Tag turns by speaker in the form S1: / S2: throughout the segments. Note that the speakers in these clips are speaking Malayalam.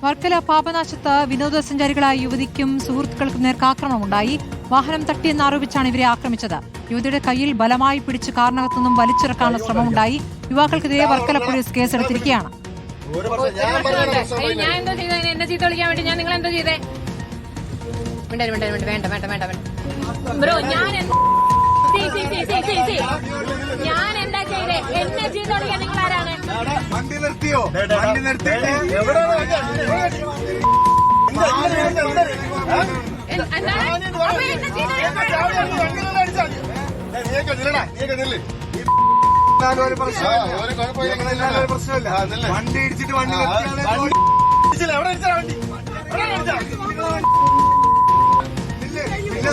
S1: വർക്കല പാപനാശത്ത് വിനോദസഞ്ചാരികളായ യുവതിക്കും സുഹൃത്തുക്കൾക്കും നേർക്ക് ആക്രമണമുണ്ടായി. വാഹനം തട്ടിയെന്നാരോപിച്ചാണ് ഇവരെ ആക്രമിച്ചത്. യുവതിയുടെ കയ്യിൽ ബലമായി പിടിച്ച് കാറിനകത്തുനിന്നും വലിച്ചിറക്കാനുള്ള ശ്രമമുണ്ടായി. യുവാക്കൾക്കെതിരെ വർക്കല പോലീസ് കേസെടുത്തിരിക്കുകയാണ്.
S2: ഞാൻ എന്താ ചെയ്തേ? എന്നെ ചീത്ത വിളിക്കാൻ നിങ്ങൾ ആരാണ്?
S3: വണ്ടി നിർത്തിയോ? വണ്ടി നിർത്തി പ്രശ്നമില്ല. വണ്ടി ഇടിച്ചിട്ട് വണ്ടി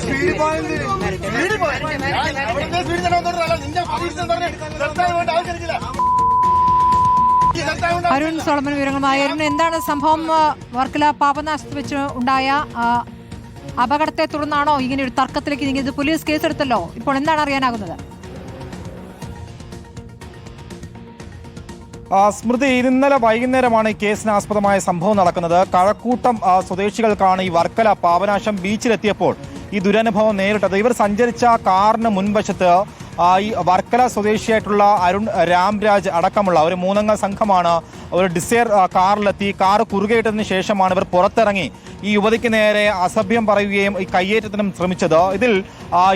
S3: സ്പീഡ് പോയത്
S1: അരുൺ സോളമൻ വിവരങ്ങളുമായി. അരുൺ, എന്താണ് സംഭവം? വർക്കല പാപനാശത്ത് വെച്ച് ഉണ്ടായ അപകടത്തെ തുടർന്നാണോ ഇങ്ങനെ ഒരു തർക്കത്തിലേക്ക് നീങ്ങിയത്? പോലീസ് കേസെടുത്തല്ലോ, ഇപ്പോൾ എന്താണ് അറിയാനാകുന്നത്?
S4: സ്മൃതി, ഇന്നലെ വൈകുന്നേരമാണ് ഈ കേസിനാസ്പദമായ സംഭവം നടക്കുന്നത്. കഴക്കൂട്ടം സ്വദേശികൾക്കാണ് ഈ വർക്കല പാപനാശം ബീച്ചിലെത്തിയപ്പോൾ ഈ ദുരനുഭവം നേരിട്ടത്. ഇവർ സഞ്ചരിച്ച കാറിന് മുൻവശത്ത് ഈ വർക്കല സ്വദേശിയായിട്ടുള്ള അരുൺ രാംരാജ് അടക്കമുള്ള ഒരു 3 അംഗ സംഘമാണ് ഒരു ഡിസയർ കാറിലെത്തി. കാർ കുറുകയിട്ടതിന് ശേഷമാണ് ഇവർ പുറത്തിറങ്ങി ഈ യുവതിക്ക് നേരെ അസഭ്യം പറയുകയും ഈ കയ്യേറ്റത്തിനും ശ്രമിച്ചത്. ഇതിൽ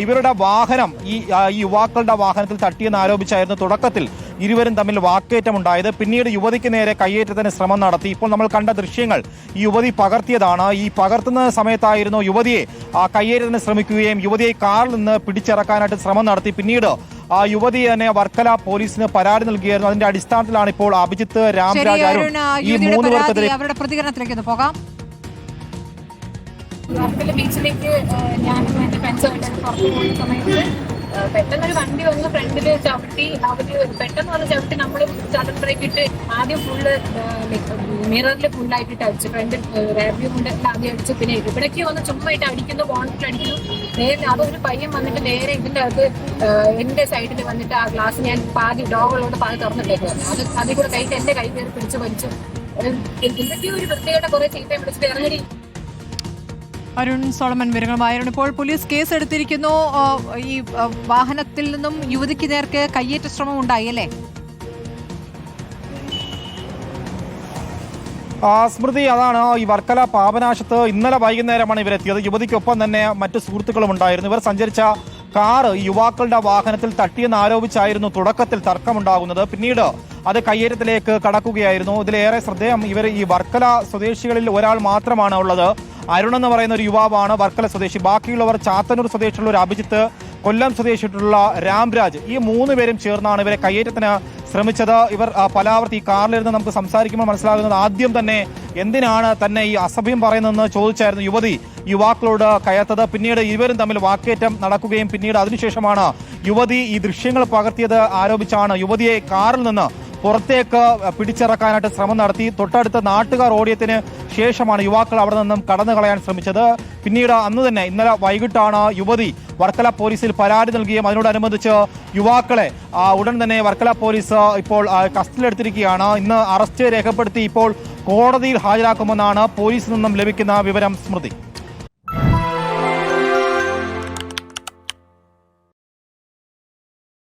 S4: ഇവരുടെ വാഹനം ഈ യുവാക്കളുടെ വാഹനത്തിൽ തട്ടിയെന്ന് ആരോപിച്ചായിരുന്നു തുടക്കത്തിൽ ഇരുവരും തമ്മിൽ വാക്കേറ്റമുണ്ടായത്. പിന്നീട് യുവതിക്ക് നേരെ കയ്യേറ്റത്തിന് ശ്രമം നടത്തി. ഇപ്പോൾ നമ്മൾ കണ്ട ദൃശ്യങ്ങൾ ഈ യുവതി പകർത്തിയതാണ്. ഈ പകർത്തുന്ന സമയത്തായിരുന്നു യുവതിയെ കയ്യേറ്റത്തിന് ശ്രമിക്കുകയും യുവതിയെ കാറിൽ നിന്ന് പിടിച്ചിറക്കാനായിട്ട് ശ്രമം നടത്തി. പിന്നീട് യുവതി തന്നെ വർക്കല പോലീസിന് പരാതി നൽകിയായിരുന്നു. അതിന്റെ അടിസ്ഥാനത്തിലാണ് ഇപ്പോൾ അഭിജിത്ത്, രാംരാജ്, അരുൺ ഈ 3 പേർക്കെതിരെ
S1: അവരുടെ പ്രതികരണത്തിലേക്ക് പോകാം.
S2: വർക്കല ബീച്ചിലേക്ക് ഞാനും എന്റെ ഫ്രണ്ട്സുമായിട്ട് പുറത്തു പോകുന്ന സമയത്ത് പെട്ടെന്നൊരു വണ്ടി വന്ന് ഫ്രണ്ടില് ചവിട്ടി. അവര് പെട്ടെന്ന് വന്ന് ചവിട്ടി നമ്മൾ സഡൻ ബ്രേക്ക് ഇട്ട് ആദ്യം ഫുള്ള് മിററിൽ ഫുള്ളായിട്ട് അടിച്ചു. ഫ്രണ്ട് റേവ്യൂ കൊണ്ട് ആദ്യം അടിച്ചു. പിന്നെ ഇവിടേക്ക് വന്ന് ചുമ്മായിട്ട് അടിക്കുന്നു, ബോണറ്റിൽ അടിക്കുന്നു. നേരെ അതൊരു പയ്യൻ വന്നിട്ട് നേരെ ഇതിന്റെ അകത്ത് എന്റെ സൈഡിൽ വന്നിട്ട് ആ ഗ്ലാസ് ഞാൻ ഡോഗുകളോട് പാതി തുറന്നിട്ടേക്കായിരുന്നു. അതിൽ കൂടെ കൈയിട്ട് എന്റെ കൈ കയറി പിടിച്ചു വലിച്ചു. എന്തൊക്കെയോ ഒരു പ്രത്യേകത കുറെ ചീത്തയും പിടിച്ചിട്ട് ഇറങ്ങി.
S1: അരുൺ സോളമൻ വിവരങ്ങളുമായി. ഇപ്പോൾ പോലീസ് കേസെടുത്തിരിക്കുന്നു. ഈ വാഹനത്തിൽ നിന്നും യുവതിക്ക് നേർക്ക് കയ്യേറ്റ ശ്രമം ഉണ്ടായി അല്ലേ?
S4: സ്മൃതി, അതാണ് ഈ വർക്കല പാപനാശത്ത് ഇന്നലെ വൈകുന്നേരമാണ് ഇവരെത്തിയത്. യുവതിക്കൊപ്പം തന്നെ മറ്റു സുഹൃത്തുക്കളും ഉണ്ടായിരുന്നു. ഇവർ സഞ്ചരിച്ച കാർ യുവാക്കളുടെ വാഹനത്തിൽ തട്ടിയെന്ന് ആരോപിച്ചായിരുന്നു തുടക്കത്തിൽ തർക്കമുണ്ടാകുന്നത്. പിന്നീട് അത് കയ്യേറ്റത്തിലേക്ക് കടക്കുകയായിരുന്നു. ഇതിലേറെ ശ്രദ്ധേയം, ഇവർ ഈ വർക്കല സ്വദേശികളിൽ ഒരാൾ മാത്രമാണ് ഉള്ളത്. അരുൺ എന്ന് പറയുന്ന ഒരു യുവാവാണ് വർക്കല സ്വദേശി. ബാക്കിയുള്ളവർ ചാത്തന്നൂർ സ്വദേശിയുള്ള ഒരു അഭിജിത്ത്, കൊല്ലം സ്വദേശിയായിട്ടുള്ള രാംരാജ്, ഈ 3 പേരും ചേർന്നാണ് ഇവരെ കയ്യേറ്റത്തിന് ശ്രമിച്ചത്. ഇവർ പലാവർത്തി ഈ കാറിലിരുന്ന് നമുക്ക് സംസാരിക്കുമ്പോൾ മനസ്സിലാകുന്നത് ആദ്യം തന്നെ എന്തിനാണ് തന്നെ ഈ അസഭ്യം പറയുന്നതെന്ന് ചോദിച്ചായിരുന്നു യുവതി യുവാക്കളോട് കയർത്തത്. പിന്നീട് ഇരുവരും തമ്മിൽ വാക്കേറ്റം നടക്കുകയും പിന്നീട് അതിനുശേഷമാണ് യുവതി ഈ ദൃശ്യങ്ങൾ പകർത്തിയത് ആരോപിച്ചാണ് യുവതിയെ കാറിൽ നിന്ന് പുറത്തേക്ക് പിടിച്ചിറക്കാനായിട്ട് ശ്രമം നടത്തി. തൊട്ടടുത്ത നാട്ടുകാർ ഓടിയതിന് ശേഷമാണ് യുവാക്കൾ അവിടെ നിന്നും കടന്നു കളയാൻ ശ്രമിച്ചത്. പിന്നീട് അന്ന് തന്നെ ഇന്നലെ വൈകിട്ടാണ് യുവതി വർക്കല പോലീസിൽ പരാതി നൽകുകയും അതിനോടനുബന്ധിച്ച് യുവാക്കളെ ഉടൻ തന്നെ വർക്കല പോലീസ് ഇപ്പോൾ കസ്റ്റഡിയിലെടുത്തിരിക്കുകയാണ്. ഇന്ന് അറസ്റ്റ് രേഖപ്പെടുത്തി ഇപ്പോൾ കോടതിയിൽ ഹാജരാക്കുമെന്നാണ് പോലീസിൽ നിന്നും ലഭിക്കുന്ന വിവരം. സ്മൃതി.